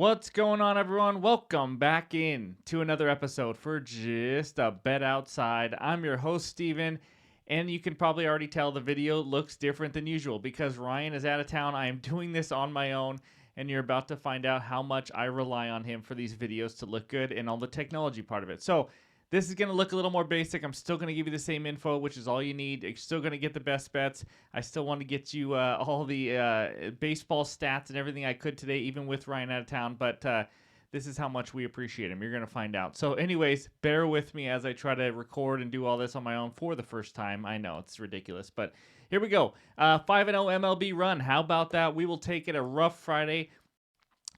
What's going on, everyone? Welcome back in to another episode for Just a Bet Outside. I'm your host, Steven, and you can probably already tell the video looks different than usual because Ryan is out of town. I am doing this on my own, and you're about to find out how much I rely on him for these videos to look good and all the technology part of it. So this is going to look a little more basic. I'm still going to give you the same info, which is all you need. You're still going to get the best bets. I still want to get you all the baseball stats and everything I could today, even with Ryan out of town. But this is how much we appreciate him. You're going to find out. So anyways, bear with me as I try to record and do all this on my own for the first time. I know it's ridiculous, but here we go. 5-0 MLB run. How about that? We will take it a rough Friday.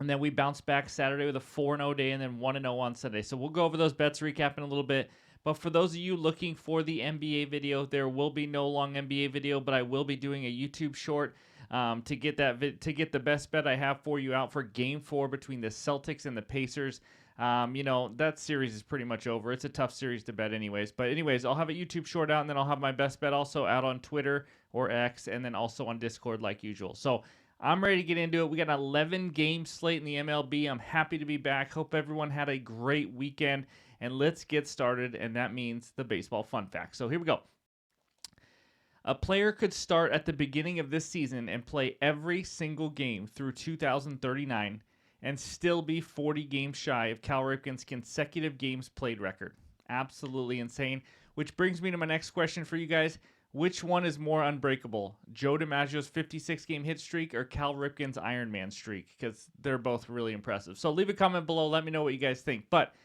And then we bounce back Saturday with a 4-0 day and then 1-0 on Sunday. So we'll go over those bets, recap in a little bit. But for those of you looking for the NBA video, there will be no long NBA video, but I will be doing a YouTube short to get the best bet I have for you out for Game 4 between the Celtics and the Pacers. That series is pretty much over. It's a tough series to bet anyways. But anyways, I'll have a YouTube short out, and then I'll have my best bet also out on Twitter or X, and then also on Discord like usual. So I'm ready to get into it. We got an 11-game slate in the MLB. I'm happy to be back. Hope everyone had a great weekend. And let's get started, and that means the baseball fun fact. So here we go. A player could start at the beginning of this season and play every single game through 2039 and still be 40 games shy of Cal Ripken's consecutive games played record. Absolutely insane. Which brings me to my next question for you guys. Which one is more unbreakable, Joe DiMaggio's 56-game hit streak or Cal Ripken's Iron Man streak? Because they're both really impressive. So leave a comment below. Let me know what you guys think. But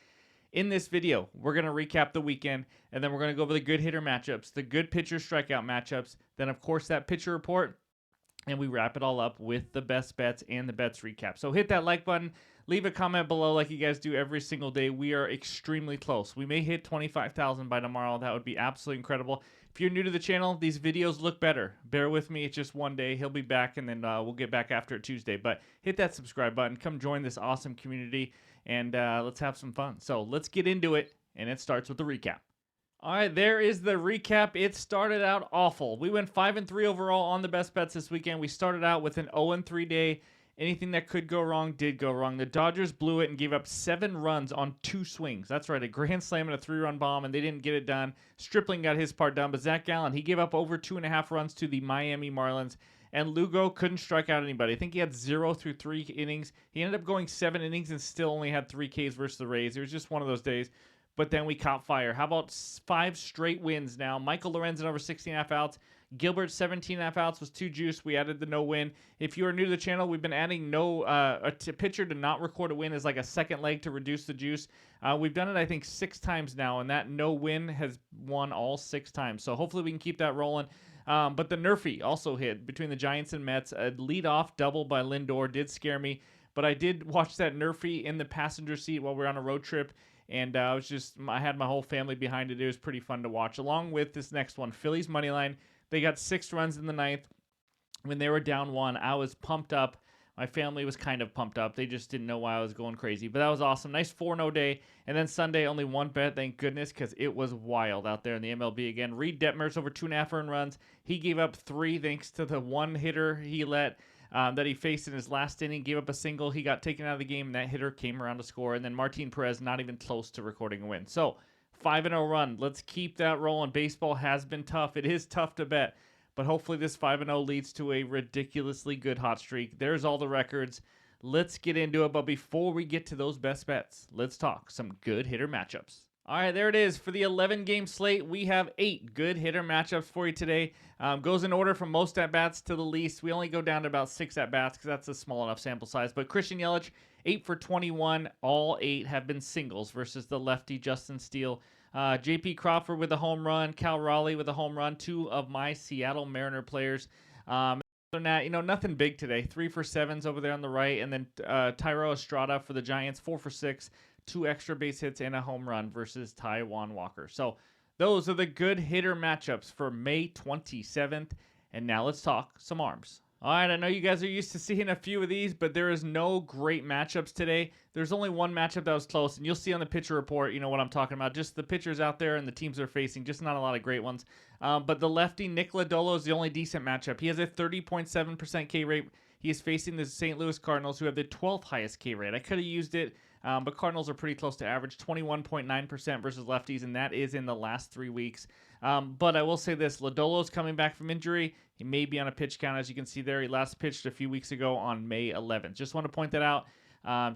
in this video, we're going to recap the weekend, and then we're going to go over the good hitter matchups, the good pitcher strikeout matchups, then, of course, that pitcher report, and we wrap it all up with the best bets and the bets recap. So hit that like button. Leave a comment below like you guys do every single day. We are extremely close. We may hit 25,000 by tomorrow. That would be absolutely incredible. If you're new to the channel, these videos look better. Bear with me. It's just one day. He'll be back, and then we'll get back after Tuesday. But hit that subscribe button. Come join this awesome community, and let's have some fun. So let's get into it, and it starts with the recap. All right, there is the recap. It started out awful. We went 5-3 overall on the best bets this weekend. We started out with an 0-3 day. Anything that could go wrong did go wrong. The Dodgers blew it and gave up 7 runs on 2 swings. That's right, a grand slam and a 3-run bomb, and they didn't get it done. Stripling got his part done, but Zach Gallen, he gave up over 2.5 runs to the Miami Marlins, and Lugo couldn't strike out anybody. I think he had 0 through 3 innings. He ended up going 7 innings and still only had 3 Ks versus the Rays. It was just one of those days. But then we caught fire. How about 5 straight wins now? Michael Lorenzen over 16.5 outs. Gilbert 17.5 outs was too juiced. We added the no win. If you are new to the channel, we've been adding a pitcher to not record a win as like a second leg to reduce the juice. We've done it, I think, 6 times now, and that no win has won all 6 times. So hopefully we can keep that rolling. But the Nerfy also hit between the Giants and Mets. A leadoff double by Lindor did scare me. But I did watch that Nerfy in the passenger seat while we were on a road trip. And I had my whole family behind it. It was pretty fun to watch. Along with this next one, Phillies money line. They got 6 runs in the 9th. When they were down 1, I was pumped up. My family was kind of pumped up. They just didn't know why I was going crazy. But that was awesome. Nice 4-0 day. And then Sunday, only 1 bet, thank goodness, because it was wild out there in the MLB again. Reed Detmers over 2.5 earned runs. He gave up 3 thanks to the one hitter he let that he faced in his last inning, gave up a single. He got taken out of the game, and that hitter came around to score. And then Martin Perez not even close to recording a win. So 5-0 run. Let's keep that rolling. Baseball has been tough. It is tough to bet. But hopefully this 5-0 leads to a ridiculously good hot streak. There's all the records. Let's get into it. But before we get to those best bets, let's talk some good hitter matchups. All right, there it is. For the 11-game slate, we have 8 good hitter matchups for you today. Goes in order from most at-bats to the least. We only go down to about 6 at-bats because that's a small enough sample size. But Christian Yelich, 8 for 21. All 8 have been singles versus the lefty Justin Steele. J.P. Crawford with a home run. Cal Raleigh with a home run. 2 of my Seattle Mariner players. Other than that, nothing big today. 3 for 7s over there on the right. And then Thairo Estrada for the Giants, 4 for 6. 2 extra base hits and a home run versus Taijuan Walker. So those are the good hitter matchups for May 27th. And now let's talk some arms. All right, I know you guys are used to seeing a few of these, but there is no great matchups today. There's only one matchup that was close, and you'll see on the pitcher report, what I'm talking about. Just the pitchers out there and the teams they're facing, just not a lot of great ones. But the lefty, Nick Lodolo, is the only decent matchup. He has a 30.7% K rate. He is facing the St. Louis Cardinals, who have the 12th highest K rate. I could have used it, but Cardinals are pretty close to average, 21.9% versus lefties, and that is in the last 3 weeks. But I will say this, Lodolo's coming back from injury. He may be on a pitch count, as you can see there. He last pitched a few weeks ago on May 11th. Just want to point that out.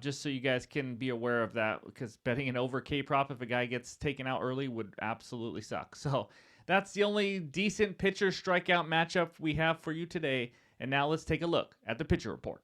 Just so you guys can be aware of that, because betting an over K prop if a guy gets taken out early would absolutely suck. So that's the only decent pitcher strikeout matchup we have for you today. And now let's take a look at the pitcher report.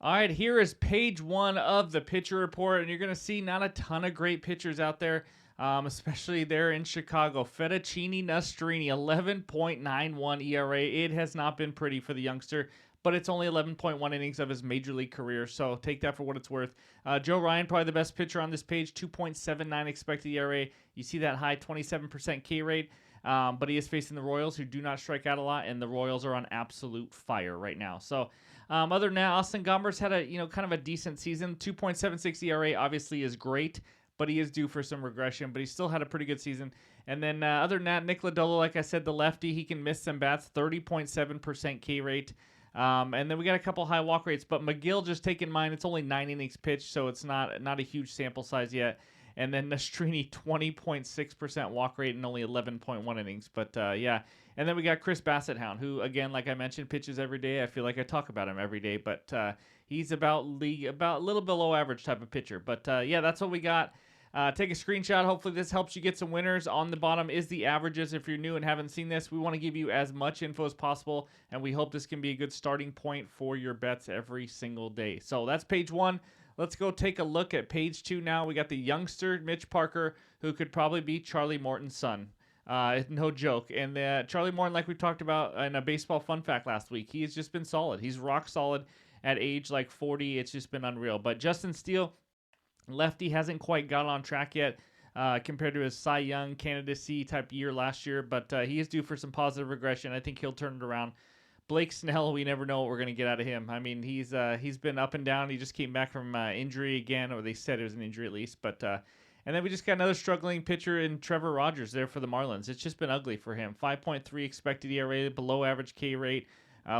All right, here is page 1 of the pitcher report, and you're going to see not a ton of great pitchers out there, especially there in Chicago. Fettuccine Nastrini, 11.91 ERA. It has not been pretty for the youngster, but it's only 11.1 innings of his major league career, so take that for what it's worth. Joe Ryan, probably the best pitcher on this page, 2.79 expected ERA. You see that high 27% K rate, but he is facing the Royals, who do not strike out a lot, and the Royals are on absolute fire right now. So other than that, Austin Gomber's had a kind of a decent season. 2.76 ERA obviously is great, but he is due for some regression, but he still had a pretty good season. And then other than that, Nick Lodolo, like I said, the lefty, he can miss some bats, 30.7% K rate. And then we got a couple high walk rates, but McGill, just take in mind, it's only 9 innings pitched, so it's not a huge sample size yet. And then Nastrini, 20.6% walk rate and only 11.1 innings. But yeah, and then we got Chris Bassett-Hound, who, again, like I mentioned, pitches every day. I feel like I talk about him every day, but he's about a little below average type of pitcher. But yeah, that's what we got. Take a screenshot. Hopefully this helps you get some winners. On the bottom is the averages. If you're new and haven't seen this, we want to give you as much info as possible, and we hope this can be a good starting point for your bets every single day. So that's page 1. Let's go take a look at page 2 now. We got the youngster, Mitch Parker, who could probably be Charlie Morton's son. No joke. And Charlie Morton, like we talked about in a baseball fun fact last week, he has just been solid. He's rock solid at age like 40. It's just been unreal. But Justin Steele, lefty, hasn't quite got on track yet compared to his Cy Young candidacy type year last year, but he is due for some positive regression. I think he'll turn it around. Blake Snell, we never know what we're going to get out of him. I mean, he's been up and down. He just came back from injury again, or they said it was an injury at least. But and then we just got another struggling pitcher in Trevor Rogers there for the Marlins. It's just been ugly for him. 5.3 expected ERA, below average K rate,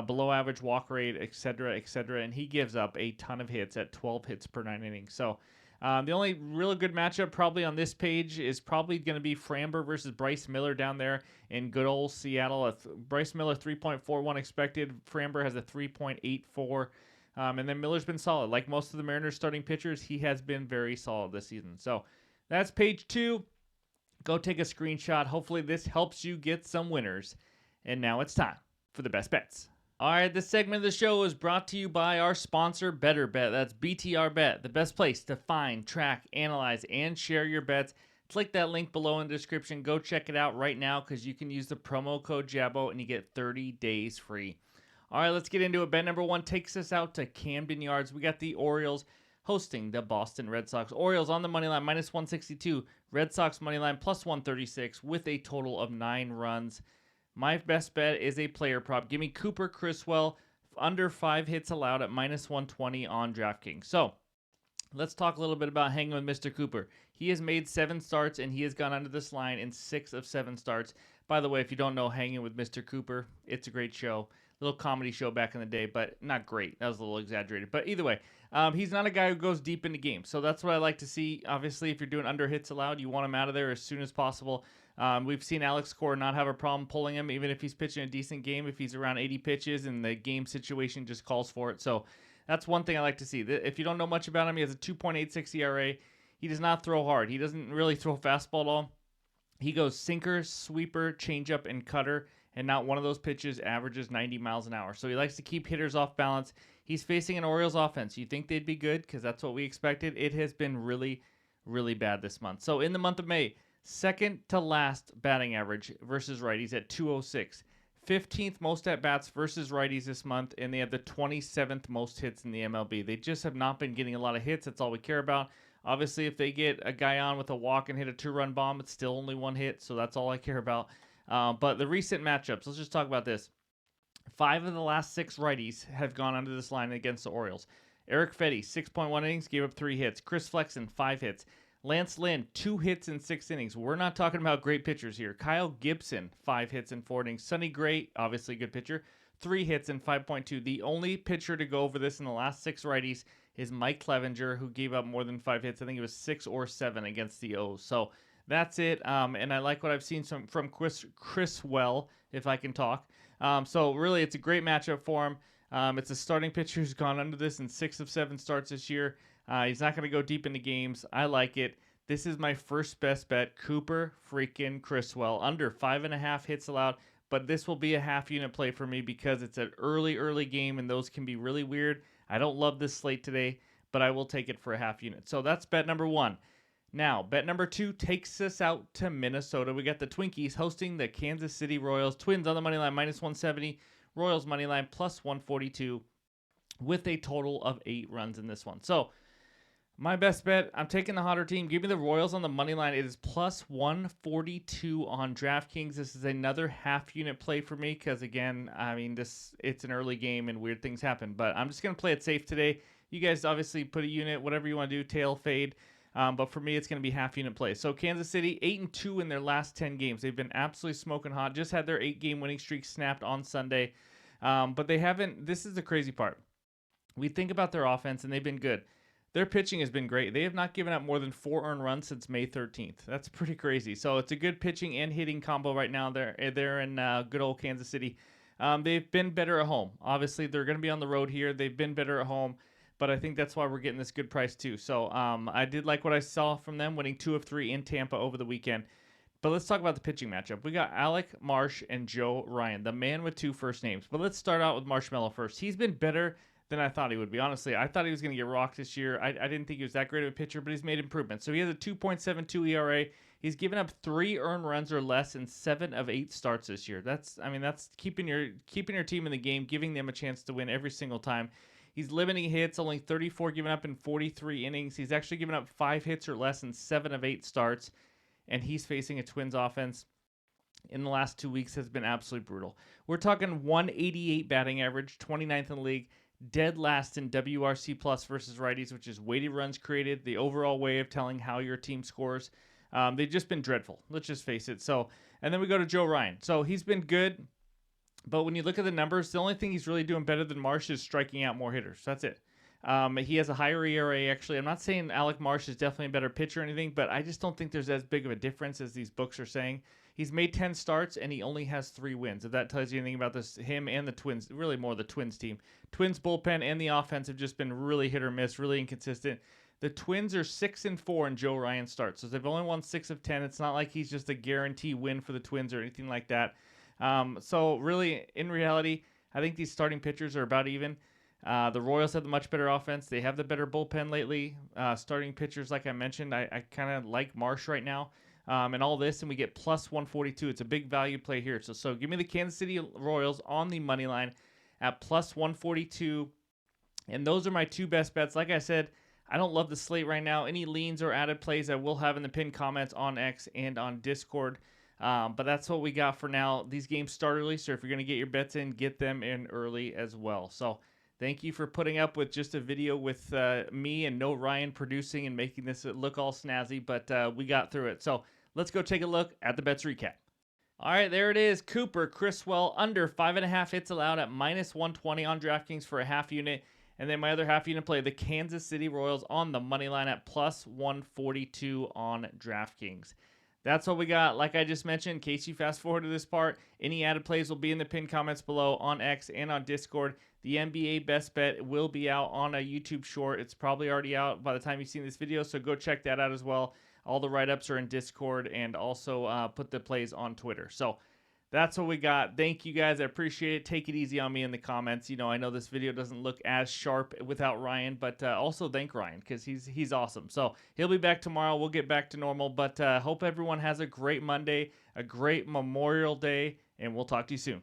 below average walk rate, etc., etc. And he gives up a ton of hits at 12 hits per 9 innings. So the only really good matchup probably on this page is probably going to be Framber versus Bryce Miller down there in good old Seattle. Bryce Miller, 3.41 expected. Framber has a 3.84. And then Miller's been solid. Like most of the Mariners starting pitchers, he has been very solid this season. So that's page 2. Go take a screenshot. Hopefully this helps you get some winners. And now it's time for the best bets. All right, this segment of the show is brought to you by our sponsor, Better Bet. That's BTR Bet, the best place to find, track, analyze, and share your bets. Click that link below in the description. Go check it out right now because you can use the promo code JABO and you get 30 days free. All right, let's get into it. Bet number 1 takes us out to Camden Yards. We got the Orioles hosting the Boston Red Sox. Orioles on the money line, minus 162. Red Sox money line, plus 136 with a total of 9 runs. My best bet is a player prop. Give me Cooper Criswell under 5 hits allowed at minus 120 on DraftKings. So let's talk a little bit about hanging with Mr. Cooper. He has made 7 starts, and he has gone under this line in 6 of 7 starts. By the way, if you don't know Hanging with Mr. Cooper, it's a great show. Little comedy show back in the day, but not great. That was a little exaggerated. But either way, he's not a guy who goes deep into games. So that's what I like to see. Obviously, if you're doing under hits allowed, you want him out of there as soon as possible. We've seen Alex Cora not have a problem pulling him, even if he's pitching a decent game, if he's around 80 pitches and the game situation just calls for it. So that's one thing I like to see. If you don't know much about him, he has a 2.86 ERA. He does not throw hard. He doesn't really throw fastball at all. He goes sinker, sweeper, changeup, and cutter, and not one of those pitches averages 90 miles an hour. So he likes to keep hitters off balance. He's facing an Orioles offense. You think they'd be good because that's what we expected. It has been really, really bad this month. So in the month of May, second to last batting average versus righties at 206. 15th most at-bats versus righties this month, and they have the 27th most hits in the MLB. They just have not been getting a lot of hits. That's all we care about. Obviously, if they get a guy on with a walk and hit a 2-run bomb, it's still only 1 hit, so that's all I care about. But the recent matchups, let's just talk about this. 5 of the last 6 righties have gone under this line against the Orioles. Eric Fetty, 6.1 innings, gave up 3 hits. Chris Flexen, 5 hits. Lance Lynn, 2 hits in 6 innings. We're not talking about great pitchers here. Kyle Gibson, 5 hits in 4 innings. Sonny Gray, obviously a good pitcher, 3 hits and 5.2. The only pitcher to go over this in the last 6 righties is Mike Clevenger, who gave up more than 5 hits. I think it was 6 or 7 against the O's. So that's it. And I like what I've seen from Chris Well, if I can talk. So really, it's a great matchup for him. It's a starting pitcher who's gone under this in 6 of 7 starts this year. He's not going to go deep into games. I like it. This is my first best bet. Cooper freaking Criswell. Under 5.5 hits allowed. But this will be a half unit play for me because it's an early game, and those can be really weird. I don't love this slate today, but I will take it for a half unit. So that's bet number 1. Now, bet number 2 takes us out to Minnesota. We got the Twinkies hosting the Kansas City Royals. Twins on the money line, minus 170. Royals money line, plus 142, with a total of 8 runs in this one. So, my best bet, I'm taking the hotter team. Give me the Royals on the money line. It is plus 142 on DraftKings. This is another half unit play for me because, again, I mean, it's an early game and weird things happen. But I'm just going to play it safe today. You guys obviously put a unit, whatever you want to do, tail fade. But for me, it's going to be half unit play. So Kansas City, 8-2 in their last 10 games. They've been absolutely smoking hot. Just had their 8-game winning streak snapped on Sunday. But they haven't. This is the crazy part. We think about their offense, and they've been good. Their pitching has been great. They have not given up more than 4 earned runs since May 13th. That's pretty crazy. So it's a good pitching and hitting combo right now. They're in good old Kansas City. They've been better at home. Obviously, they're going to be on the road here. They've been better at home. But I think that's why we're getting this good price too. So I did like what I saw from them, winning 2 of 3 in Tampa over the weekend. But let's talk about the pitching matchup. We got Alec Marsh and Joe Ryan, the man with 2 first names. But let's start out with Marshmello first. He's been better than I thought he would be. Honestly, I thought he was going to get rocked this year. I didn't think he was that great of a pitcher, but he's made improvements. So he has a 2.72 ERA. He's given up 3 earned runs or less in 7 of 8 starts this year. That's keeping your team in the game, giving them a chance to win every single time. He's limiting hits, only 34 given up in 43 innings. He's actually given up 5 hits or less in 7 of 8 starts, and he's facing a Twins offense in the last 2 weeks has been absolutely brutal. We're talking 188 batting average, 29th in the league, dead last in WRC plus versus righties, which is weighted runs created, the overall way of telling how your team scores. They've just been dreadful. Let's just face it. So, and then we go to Joe Ryan. So he's been good. But when you look at the numbers, the only thing he's really doing better than Marsh is striking out more hitters. That's it. He has a higher ERA, actually. I'm not saying Alec Marsh is definitely a better pitcher or anything, but I just don't think there's as big of a difference as these books are saying. He's made 10 starts, and he only has 3 wins. If that tells you anything about him and the Twins, really more the Twins team. Twins bullpen and the offense have just been really hit or miss, really inconsistent. The Twins are 6-4 in Joe Ryan starts, so they've only won 6 of 10. It's not like he's just a guarantee win for the Twins or anything like that. So really, in reality, I think these starting pitchers are about even. The Royals have the much better offense. They have the better bullpen lately. Starting pitchers, like I mentioned, I kind of like Marsh right now. And all this, and we get plus 142. It's a big value play here. So give me the Kansas City Royals on the money line at plus 142. And those are my 2 best bets. Like I said, I don't love the slate right now. Any leans or added plays I will have in the pinned comments on X and on Discord. But that's what we got for now. These games start early, so if you're going to get your bets in, get them in early as well. So thank you for putting up with just a video with me and no Ryan producing and making this look all snazzy, but we got through it. So let's go take a look at the bets recap. All right, there it is. Cooper Criswell under 5.5 hits allowed at minus 120 on DraftKings for a half unit. And then my other half unit play, the Kansas City Royals on the money line at plus 142 on DraftKings. That's what we got. Like I just mentioned, in case you fast forward to this part, any added plays will be in the pinned comments below on X and on Discord. The NBA best bet will be out on a YouTube short. It's probably already out by the time you've seen this video, so go check that out as well. All the write-ups are in Discord, and also put the plays on Twitter. So that's what we got. Thank you guys. I appreciate it. Take it easy on me in the comments. You know, I know this video doesn't look as sharp without Ryan, but also thank Ryan because he's awesome. So he'll be back tomorrow. We'll get back to normal, but hope everyone has a great Monday, a great Memorial Day, and we'll talk to you soon.